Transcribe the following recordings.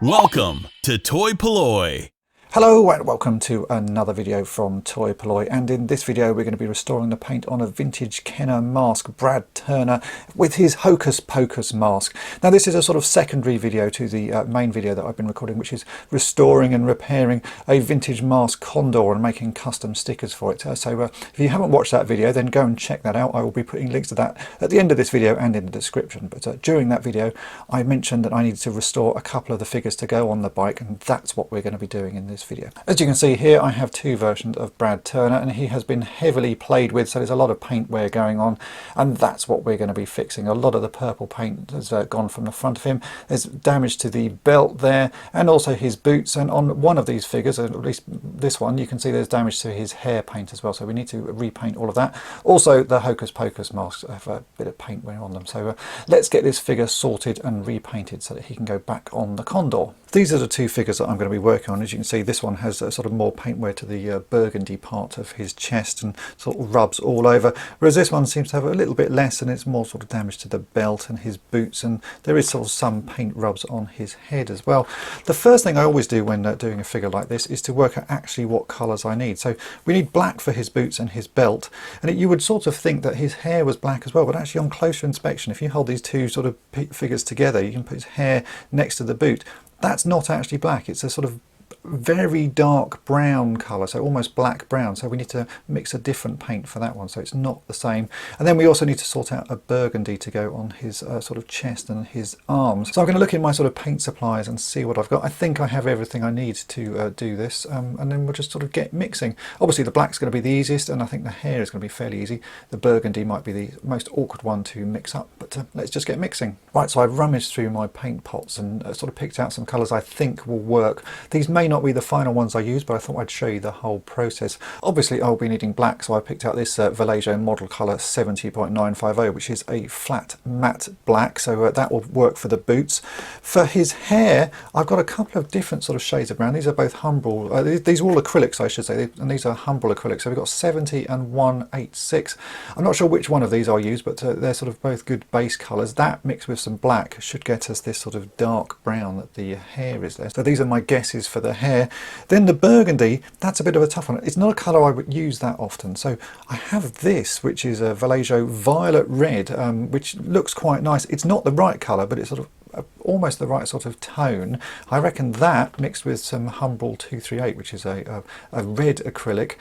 Welcome to toy-polloi. Hello and welcome to another video from toy-polloi, and in this video we're going to be restoring the paint on a vintage Kenner mask, Brad Turner, with his Hocus Pocus mask. Now this is a sort of secondary video to the main video that I've been recording, which is restoring and repairing a vintage mask Condor and making custom stickers for it. So if you haven't watched that video, then go and check that out. I will be putting links to that at the end of this video and in the description. But during that video I mentioned that I needed to restore a couple of the figures to go on the bike, and that's what we're going to be doing in this video. As you can see here, I have two versions of Brad Turner, and he has been heavily played with, so there's a lot of paint wear going on, and that's what we're going to be fixing. A lot of the purple paint has gone from the front of him. There's damage to the belt there, and also his boots, and on one of these figures, at least this one, you can see there's damage to his hair paint as well, so we need to repaint all of that. Also, the Hocus Pocus masks have a bit of paint wear on them, so let's get this figure sorted and repainted so that he can go back on the Condor. These are the two figures that I'm going to be working on. As you can see, this one has a sort of more paint wear to the burgundy part of his chest and sort of rubs all over, whereas this one seems to have a little bit less, and it's more sort of damage to the belt and his boots, and there is sort of some paint rubs on his head as well. The first thing I always do when doing a figure like this is to work out actually what colours I need. So we need black for his boots and his belt, and you would sort of think that his hair was black as well, but actually on closer inspection, if you hold these two sort of figures together, you can put his hair next to the boot. That's not actually black, it's a sort of very dark brown colour, so almost black brown, so we need to mix a different paint for that one, so it's not the same. And then we also need to sort out a burgundy to go on his sort of chest and his arms. So I'm going to look in my sort of paint supplies and see what I've got. I think I have everything I need to do this, and then we'll just sort of get mixing. Obviously the black's going to be the easiest, and I think the hair is going to be fairly easy. The burgundy might be the most awkward one to mix up, but let's just get mixing. Right, so I've rummaged through my paint pots and sort of picked out some colours I think will work. These may not be the final ones I use, but I thought I'd show you the whole process. Obviously I'll be needing black, so I picked out this Vallejo model colour 70.950, which is a flat matte black, so that will work for the boots. For his hair, I've got a couple of different sort of shades of brown. These are both Humbrol, these are all acrylics I should say, and these are Humbrol acrylics, so we've got 70 and 186. I'm not sure which one of these I'll use, but they're sort of both good base colours. That mixed with some black should get us this sort of dark brown that the hair is there. So these are my guesses for the hair. Then the burgundy, that's a bit of a tough one. It's not a colour I would use that often. So I have this, which is a Vallejo violet red, which looks quite nice. It's not the right colour, but it's sort of almost the right sort of tone. I reckon that mixed with some Humbrol 238, which is a red acrylic,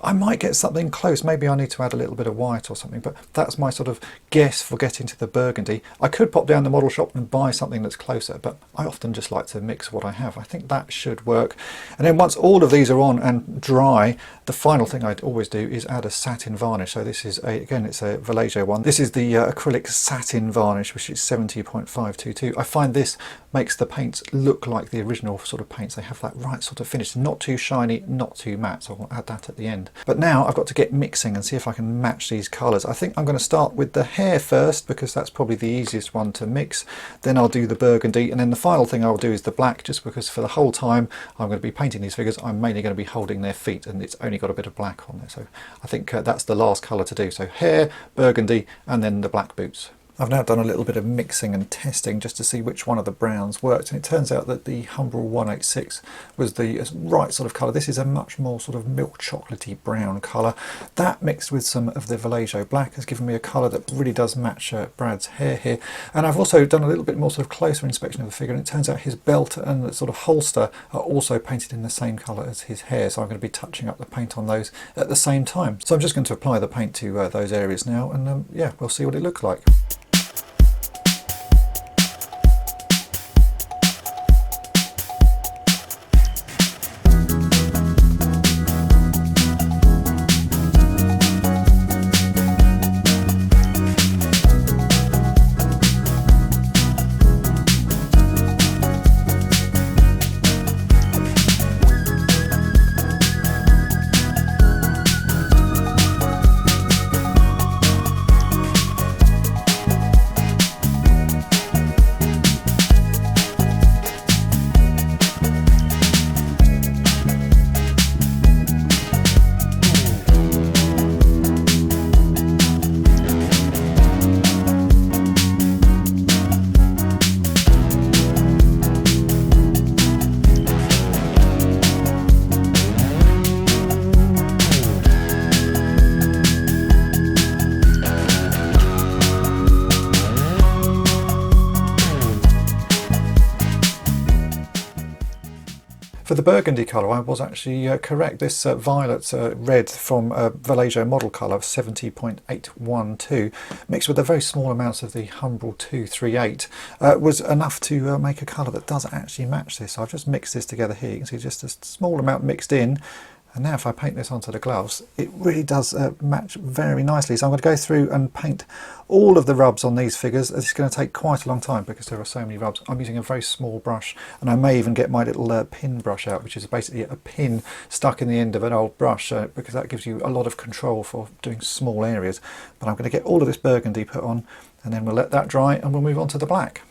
I might get something close. Maybe I need to add a little bit of white or something, but that's my sort of guess for getting to the burgundy. I could pop down the model shop and buy something that's closer, but I often just like to mix what I have. I think that should work. And then once all of these are on and dry, the final thing I'd always do is add a satin varnish. So this is again, it's a Vallejo one. This is the acrylic satin varnish, which is 70.522. I find this makes the paints look like the original sort of paints. They have that right sort of finish, not too shiny, not too matte, so I'll add that at the end. But now I've got to get mixing and see if I can match these colours. I think I'm going to start with the hair first, because that's probably the easiest one to mix. Then I'll do the burgundy, and then the final thing I'll do is the black, just because for the whole time I'm going to be painting these figures, I'm mainly going to be holding their feet, and it's only got a bit of black on there. So I think that's the last colour to do. So hair, burgundy, and then the black boots. I've now done a little bit of mixing and testing just to see which one of the browns worked, and it turns out that the Humbrol 186 was the right sort of colour. This is a much more sort of milk chocolatey brown colour. That mixed with some of the Vallejo black has given me a colour that really does match Brad's hair here. And I've also done a little bit more sort of closer inspection of the figure, and it turns out his belt and the sort of holster are also painted in the same colour as his hair, so I'm going to be touching up the paint on those at the same time. So I'm just going to apply the paint to those areas now, and yeah, we'll see what it looks like. For the burgundy colour, I was actually correct. This violet red from Vallejo model colour 70.812 mixed with a very small amounts of the Humbrol 238 was enough to make a colour that does actually match this. So I've just mixed this together here. You can see just a small amount mixed in. And now if I paint this onto the gloves, it really does match very nicely. So I'm going to go through and paint all of the rubs on these figures. It's going to take quite a long time because there are so many rubs. I'm using a very small brush, and I may even get my little pin brush out, which is basically a pin stuck in the end of an old brush, because that gives you a lot of control for doing small areas. But I'm going to get all of this burgundy put on, and then we'll let that dry and we'll move on to the black.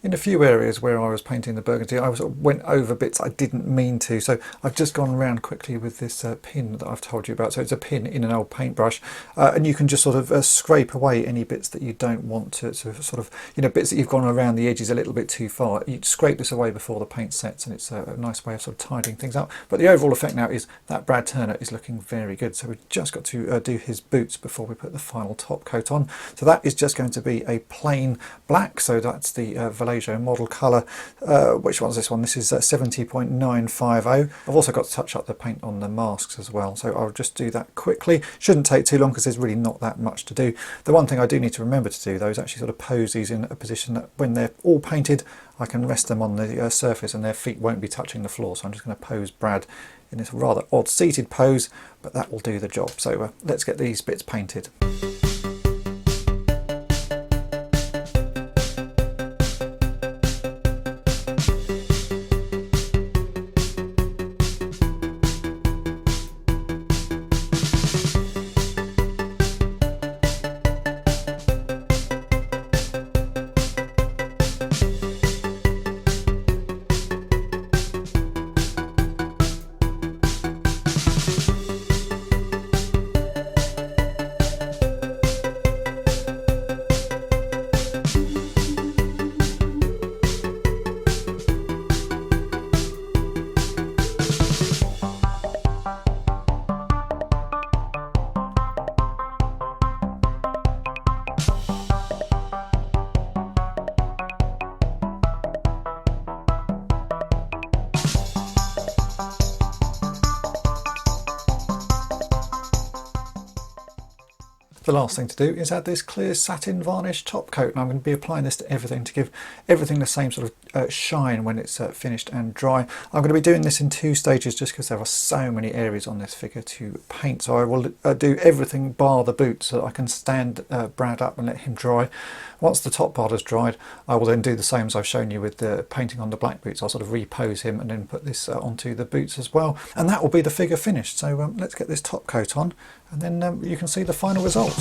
In a few areas where I was painting the burgundy, I went over bits I didn't mean to, so I've just gone around quickly with this pin that I've told you about. So it's a pin in an old paintbrush, and you can just sort of scrape away any bits that you don't want to sort of, you know, bits that you've gone around the edges a little bit too far. You scrape this away before the paint sets, and it's a nice way of sort of tidying things up. But the overall effect now is that Brad Turner is looking very good. So we've just got to do his boots before we put the final top coat on. So that is just going to be a plain black. So that's the Vallejo model colour. Which one's this one? This is 70.950. I've also got to touch up the paint on the masks as well, so I'll just do that quickly. Shouldn't take too long because there's really not that much to do. The one thing I do need to remember to do though is actually sort of pose these in a position that when they're all painted I can rest them on the surface and their feet won't be touching the floor. So I'm just going to pose Brad in this rather odd seated pose, but that will do the job. So let's get these bits painted. The last thing to do is add this clear satin varnish top coat, and I'm going to be applying this to everything to give everything the same sort of shine when it's finished and dry. I'm going to be doing this in 2 stages just because there are so many areas on this figure to paint. So I will do everything bar the boots so that I can stand Brad up and let him dry. Once the top part has dried, I will then do the same as I've shown you with the painting on the black boots. I'll sort of repose him and then put this onto the boots as well, and that will be the figure finished. So let's get this top coat on, and then you can see the final result.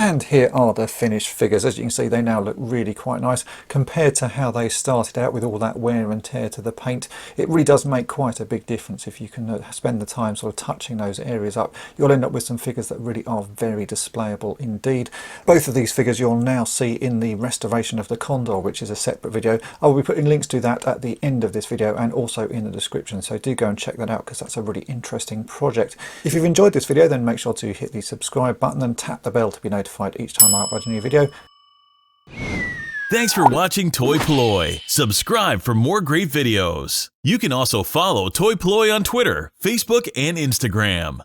And here are the finished figures. As you can see, they now look really quite nice compared to how they started out with all that wear and tear to the paint. It really does make quite a big difference if you can spend the time sort of touching those areas up. You'll end up with some figures that really are very displayable indeed. Both of these figures you'll now see in the restoration of the Condor, which is a separate video. I will be putting links to that at the end of this video and also in the description, so do go and check that out because that's a really interesting project. If you've enjoyed this video, then make sure to hit the subscribe button and tap the bell to be notified each time I upload a new video. Thanks for watching toy-polloi. Subscribe for more great videos. You can also follow toy-polloi on Twitter, Facebook, and Instagram.